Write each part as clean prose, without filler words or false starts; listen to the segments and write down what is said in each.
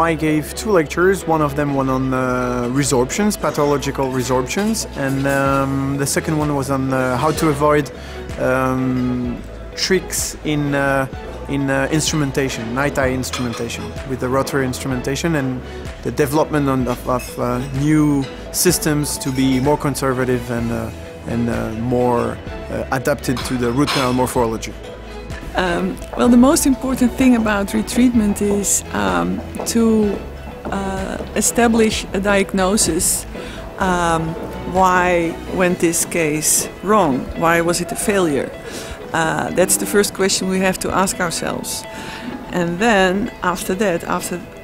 I gave two lectures, one of them on resorptions, pathological resorptions, and the second one was on how to avoid tricks in instrumentation, night eye instrumentation, with the rotary instrumentation, and the development of new systems to be more conservative and more adapted to the root canal morphology. Well, the most important thing about retreatment is to establish a diagnosis. Why went this case wrong? Why was it a failure? That's the first question we have to ask ourselves. And then after that,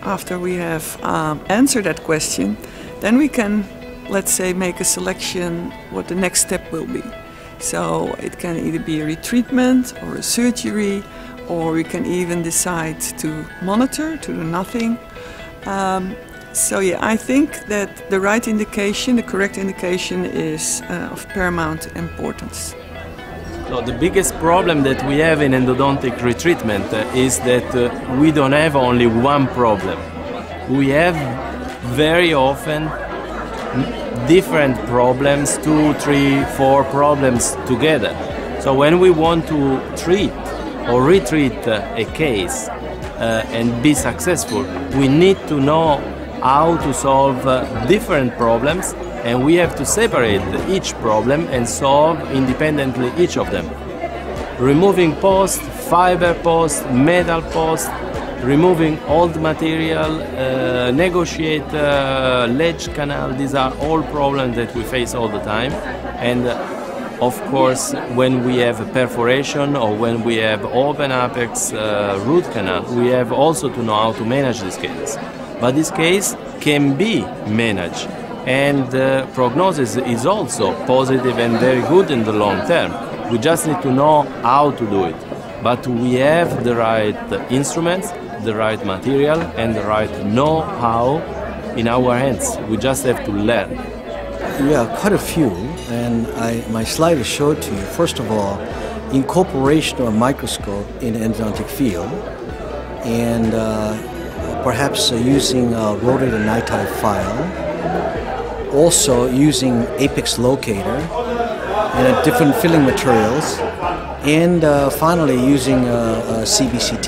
after we have answered that question, then we can, let's say, make a selection what the next step will be. So it can either be a retreatment or a surgery, or we can even decide to monitor, to do nothing. So yeah, I think that the right indication, the correct indication, is of paramount importance. So the biggest problem that we have in endodontic retreatment is that we don't have only one problem. We have very often different problems, 2, 3, 4 problems together. So when we want to treat or retreat a case and be successful, we need to know how to solve different problems, and we have to separate each problem and solve independently each of them. Removing post, fiber post, metal post, removing old material, negotiate ledge canal, these are all problems that we face all the time. And of course, when we have a perforation or when we have open apex root canal, we have also to know how to manage this case. But this case can be managed, and prognosis is also positive and very good in the long term. We just need to know how to do it. But we have the right instruments, the right material, and the right know-how in our hands. We just have to learn. Yeah, quite a few, and my slide is showed to you. First of all, incorporation of a microscope in the endodontic field, and perhaps using a rotary night eye file, also using apex locator and different filling materials, and finally using CBCT.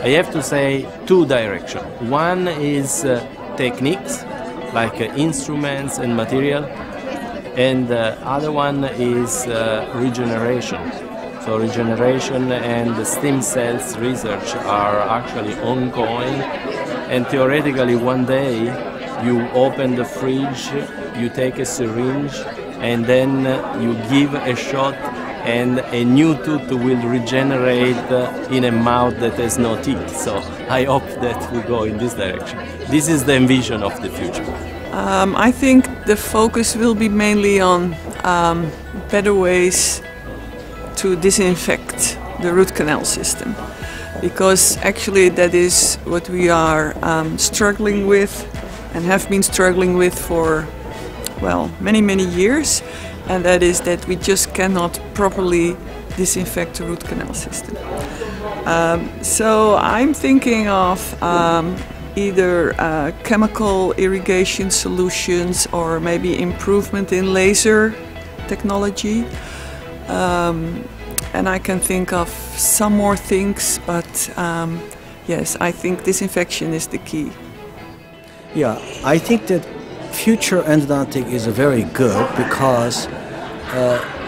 I have to say two directions. One is techniques, like instruments and material, and the other one is regeneration. So regeneration and stem cells research are actually ongoing, and theoretically one day you open the fridge, you take a syringe, and then you give a shot, and a new tooth will regenerate in a mouth that has no teeth. So I hope that we go in this direction. This is the envision of the future. I think the focus will be mainly on better ways to disinfect the root canal system, because actually that is what we are struggling with and have been struggling with for, well, many years, and that is that we just cannot properly disinfect the root canal system. So I'm thinking of either chemical irrigation solutions or maybe improvement in laser technology. And I can think of some more things, but yes, I think disinfection is the key. Yeah, I think that future endodontic is very good because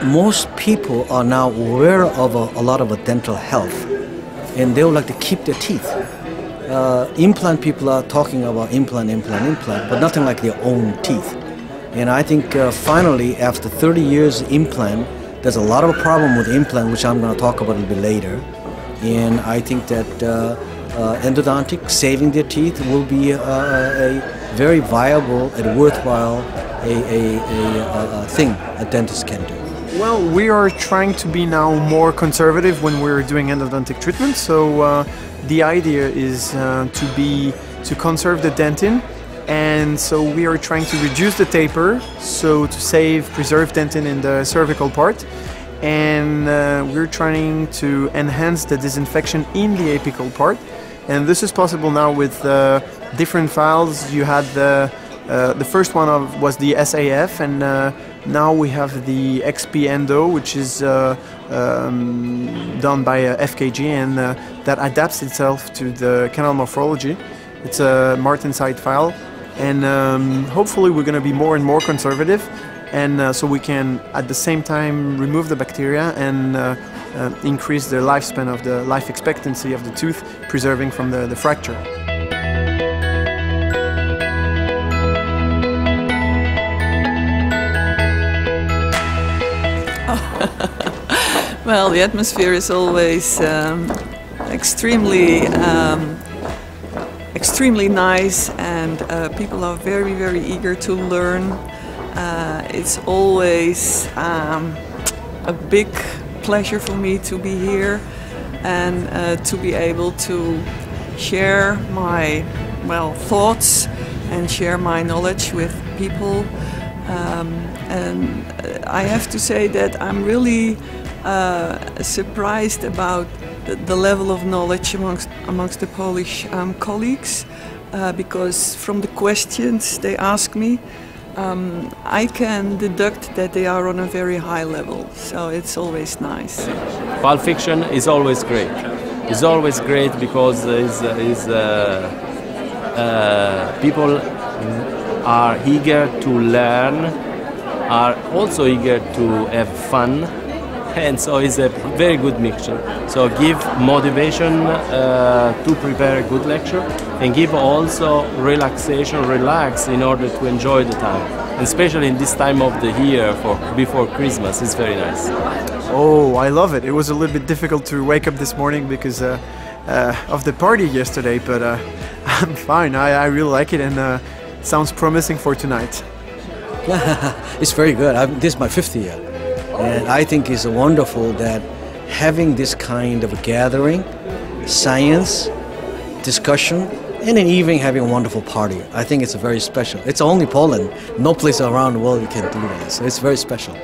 most people are now aware of a lot of dental health, and they would like to keep their teeth. Implant people are talking about implant, but nothing like their own teeth. And I think finally, after 30 years implant, there's a lot of problem with implant, which I'm going to talk about a little bit later. And I think that endodontic, saving their teeth, will be a very viable and worthwhile thing a dentist can do. Well, we are trying to be now more conservative when we're doing endodontic treatment. So the idea is to conserve the dentin And so we are trying to reduce the taper, so to save preserved dentin in the cervical part. And we're trying to enhance the disinfection in the apical part. And this is possible now with different files. You had the first one was the SAF, and now we have the XP Endo, which is done by FKG, and that adapts itself to the canal morphology. It's a Martensite file, and hopefully we're going to be more and more conservative, and so we can at the same time remove the bacteria and increase the lifespan of the life expectancy of the tooth, preserving from the fracture. Well, the atmosphere is always extremely nice, and people are very, very eager to learn. It's always a big pleasure for me to be here and to be able to share my thoughts and share my knowledge with people. And I have to say that I'm really surprised about the level of knowledge amongst the Polish colleagues, because from the questions they ask me, I can deduct that they are on a very high level, so it's always nice. Pulp Fiction is always great. It's always great because people are eager to learn, are also eager to have fun, and so it's a very good mixture. So give motivation to prepare a good lecture, and give also relaxation, relax in order to enjoy the time. And especially in this time of the year, before Christmas, it's very nice. Oh, I love it. It was a little bit difficult to wake up this morning because of the party yesterday, but I'm fine. I really like it, and it sounds promising for tonight. It's very good. This is my 5th year, and I think it's wonderful that having this kind of a gathering, science, discussion, and then even having a wonderful party. I think it's very special. It's only Poland. No place around the world you can do that, so it's very special.